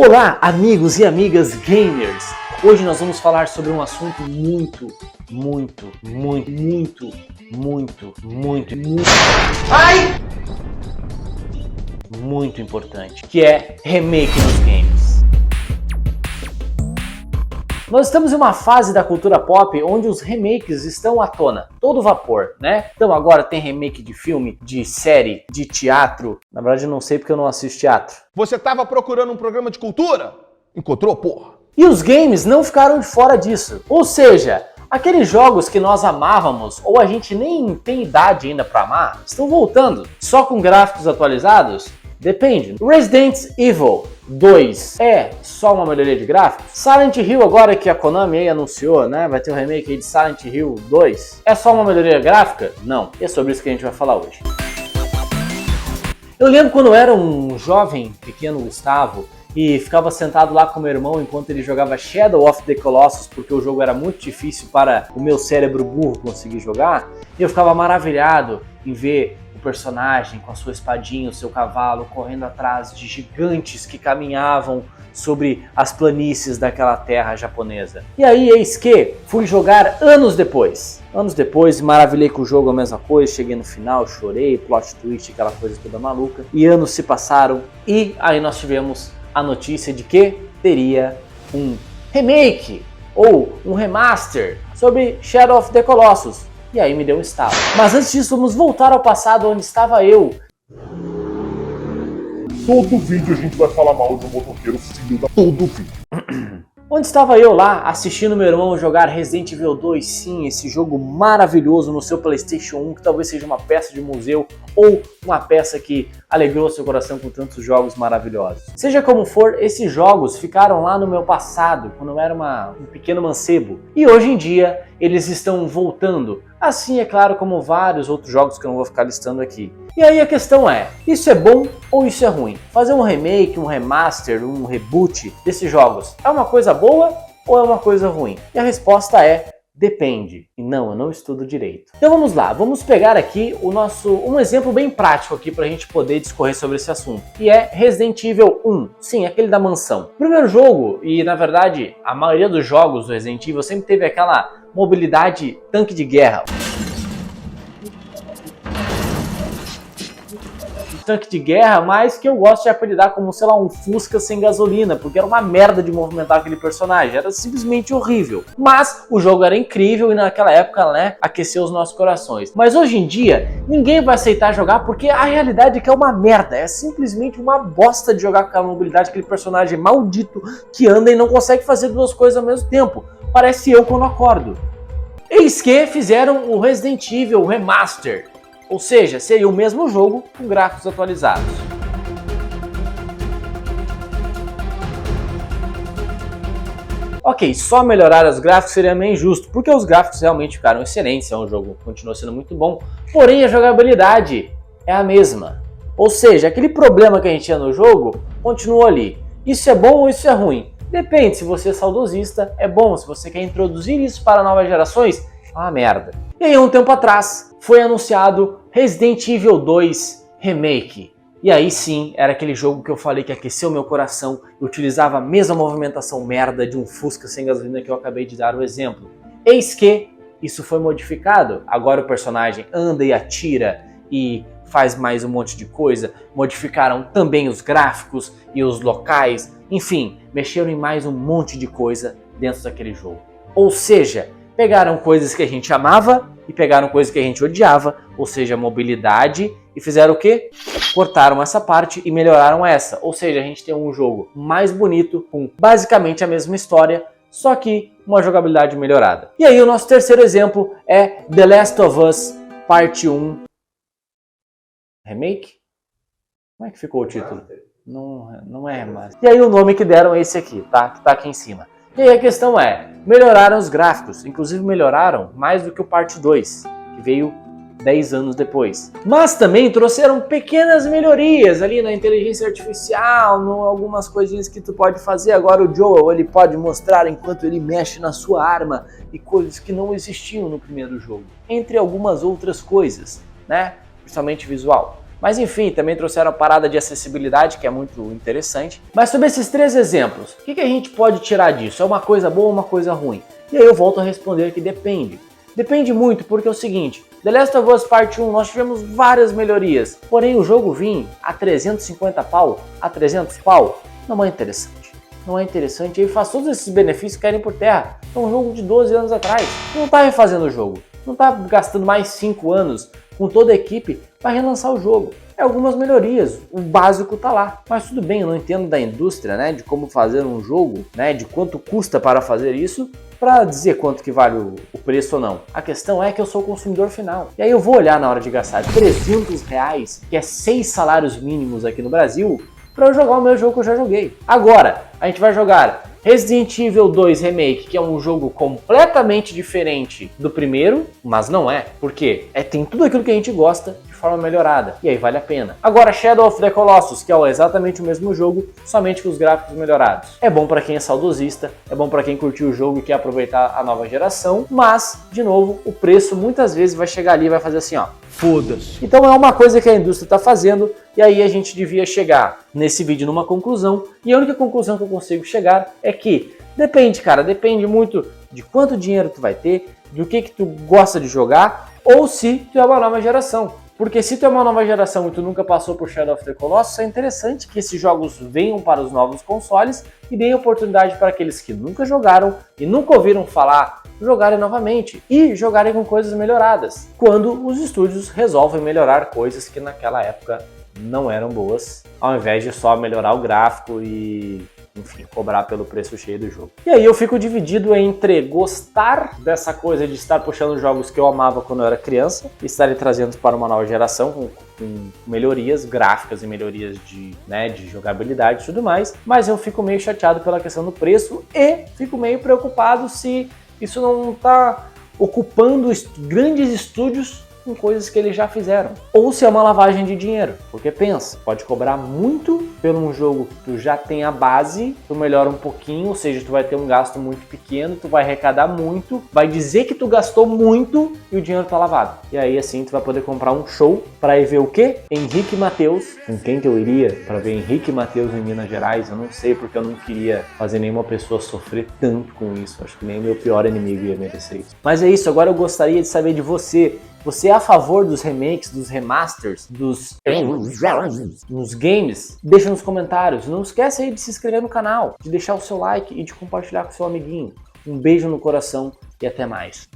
Olá, amigos e amigas gamers! Hoje nós vamos falar sobre um assunto muito importante, que é remake nos games. Nós estamos em uma fase da cultura pop onde os remakes estão à tona, todo vapor, né? Então agora tem remake de filme, de série, de teatro. Na verdade eu não sei porque eu não assisto teatro. Você tava procurando um programa de cultura? Encontrou, porra? E os games não ficaram de fora disso. Ou seja, aqueles jogos que nós amávamos, ou a gente nem tem idade ainda para amar, estão voltando. Só com gráficos atualizados? Depende. Resident Evil 2 é só uma melhoria de gráficos? Silent Hill, agora que a Konami aí anunciou, né, vai ter um remake aí de Silent Hill 2, é só uma melhoria gráfica? Não. E é sobre isso que a gente vai falar hoje. Eu lembro quando eu era um jovem, pequeno Gustavo, e ficava sentado lá com meu irmão enquanto ele jogava Shadow of the Colossus, porque o jogo era muito difícil para o meu cérebro burro conseguir jogar, e eu ficava maravilhado em ver o personagem com a sua espadinha, o seu cavalo, correndo atrás de gigantes que caminhavam sobre as planícies daquela terra japonesa. E aí, eis que fui jogar anos depois, maravilhei com o jogo, a mesma coisa, cheguei no final, chorei, plot twist, aquela coisa toda maluca, e anos se passaram, e aí nós tivemos a notícia de que teria um remake ou um remaster sobre Shadow of the Colossus. E aí me deu um estalo. Mas antes disso, vamos voltar ao passado onde estava eu. Todo vídeo a gente vai falar mal de um motoqueiro filho da... Todo vídeo. Onde estava eu lá, assistindo meu irmão jogar Resident Evil 2, sim, esse jogo maravilhoso no seu PlayStation 1, que talvez seja uma peça de museu ou uma peça que alegrou seu coração com tantos jogos maravilhosos. Seja como for, esses jogos ficaram lá no meu passado, quando eu era um pequeno mancebo, e hoje em dia eles estão voltando, assim é claro como vários outros jogos que eu não vou ficar listando aqui. E aí a questão é, isso é bom ou isso é ruim? Fazer um remake, um remaster, um reboot desses jogos é uma coisa boa ou é uma coisa ruim? E a resposta é, depende. E não, eu não estudo direito. Então vamos lá, vamos pegar aqui um exemplo bem prático aqui pra gente poder discorrer sobre esse assunto, que é Resident Evil 1, sim, aquele da mansão. O primeiro jogo, e na verdade a maioria dos jogos do Resident Evil sempre teve aquela mobilidade tanque de guerra. Tanque de guerra, mas que eu gosto de apelidar como, sei lá, um Fusca sem gasolina, porque era uma merda de movimentar aquele personagem, era simplesmente horrível. Mas o jogo era incrível e naquela época, né, aqueceu os nossos corações. Mas hoje em dia, ninguém vai aceitar jogar porque a realidade é que é uma merda, é simplesmente uma bosta de jogar com aquela mobilidade, aquele personagem maldito que anda e não consegue fazer duas coisas ao mesmo tempo. Parece eu quando acordo. Eis que fizeram o Resident Evil Remaster. Ou seja, seria o mesmo jogo com gráficos atualizados. Ok, só melhorar os gráficos seria meio injusto, porque os gráficos realmente ficaram excelentes, o jogo continua sendo muito bom, porém a jogabilidade é a mesma. Ou seja, aquele problema que a gente tinha no jogo continua ali. Isso é bom ou isso é ruim? Depende, se você é saudosista, é bom. Se você quer introduzir isso para novas gerações, é uma merda. E aí, um tempo atrás, foi anunciado Resident Evil 2 Remake. E aí sim, era aquele jogo que eu falei que aqueceu meu coração e utilizava a mesma movimentação merda de um Fusca sem gasolina que eu acabei de dar o exemplo. Eis que isso foi modificado. Agora o personagem anda e atira e faz mais um monte de coisa. Modificaram também os gráficos e os locais. Enfim, mexeram em mais um monte de coisa dentro daquele jogo. Ou seja, pegaram coisas que a gente amava e pegaram coisas que a gente odiava, ou seja, mobilidade, e fizeram o quê? Cortaram essa parte e melhoraram essa. Ou seja, a gente tem um jogo mais bonito, com basicamente a mesma história, só que uma jogabilidade melhorada. E aí o nosso terceiro exemplo é The Last of Us Parte 1 Remake? Como é que ficou o título? Não é mais. E aí o nome que deram é esse aqui, tá? Que tá aqui em cima. E aí a questão é, melhoraram os gráficos, inclusive melhoraram mais do que o Parte 2, que veio 10 anos depois. Mas também trouxeram pequenas melhorias ali na inteligência artificial, algumas coisinhas que tu pode fazer. Agora o Joel, ele pode mostrar enquanto ele mexe na sua arma e coisas que não existiam no primeiro jogo, entre algumas outras coisas, né? Principalmente visual. Mas enfim, também trouxeram a parada de acessibilidade, que é muito interessante. Mas sobre esses 3 exemplos, o que a gente pode tirar disso? É uma coisa boa ou uma coisa ruim? E aí eu volto a responder que depende. Depende muito, porque é o seguinte, The Last of Us Part 1 nós tivemos várias melhorias, porém o jogo vir a 350 pau, a 300 pau, não é interessante. Não é interessante, e aí faz todos esses benefícios que caírem por terra. É um jogo de 12 anos atrás, não tá refazendo o jogo, não tá gastando mais 5 anos com toda a equipe para relançar o jogo. É algumas melhorias, o básico tá lá. Mas tudo bem, eu não entendo da indústria, né, de como fazer um jogo, né, de quanto custa para fazer isso, para dizer quanto que vale o preço ou não. A questão é que eu sou o consumidor final. E aí eu vou olhar na hora de gastar R$300, que é 6 salários mínimos aqui no Brasil, para eu jogar o meu jogo que eu já joguei. Agora, a gente vai jogar Resident Evil 2 Remake, que é um jogo completamente diferente do primeiro, mas não é, porque tem tudo aquilo que a gente gosta de forma melhorada, e aí vale a pena. Agora Shadow of the Colossus, que é exatamente o mesmo jogo, somente com os gráficos melhorados. É bom para quem é saudosista, é bom para quem curtiu o jogo e quer aproveitar a nova geração, mas, de novo, o preço muitas vezes vai chegar ali e vai fazer assim, ó, foda-se. Então é uma coisa que a indústria está fazendo, e aí a gente devia chegar nesse vídeo numa conclusão, e a única conclusão que eu consigo chegar é que depende, cara, depende muito de quanto dinheiro tu vai ter, do que tu gosta de jogar, ou se tu é uma nova geração. Porque se tu é uma nova geração e tu nunca passou por Shadow of the Colossus, é interessante que esses jogos venham para os novos consoles e deem oportunidade para aqueles que nunca jogaram e nunca ouviram falar, jogarem novamente e jogarem com coisas melhoradas, quando os estúdios resolvem melhorar coisas que naquela época não eram boas, ao invés de só melhorar o gráfico e, enfim, cobrar pelo preço cheio do jogo. E aí eu fico dividido entre gostar dessa coisa de estar puxando jogos que eu amava quando eu era criança e estarem trazendo para uma nova geração com melhorias gráficas e melhorias de jogabilidade e tudo mais, mas eu fico meio chateado pela questão do preço e fico meio preocupado se isso não está ocupando grandes estúdios com coisas que eles já fizeram. Ou se é uma lavagem de dinheiro. Porque pensa, pode cobrar muito por um jogo que tu já tem a base, tu melhora um pouquinho, ou seja, tu vai ter um gasto muito pequeno, tu vai arrecadar muito, vai dizer que tu gastou muito e o dinheiro tá lavado. E aí assim tu vai poder comprar um show para ir ver o quê? Henrique Matheus. Com quem que eu iria para ver Henrique Matheus em Minas Gerais? Eu não sei, porque eu não queria fazer nenhuma pessoa sofrer tanto com isso. Acho que nem o meu pior inimigo ia merecer isso. Mas é isso, agora eu gostaria de saber de você. Você é a favor dos remakes, dos remasters, dos games? Deixa nos comentários. Não esquece aí de se inscrever no canal, de deixar o seu like e de compartilhar com seu amiguinho. Um beijo no coração e até mais.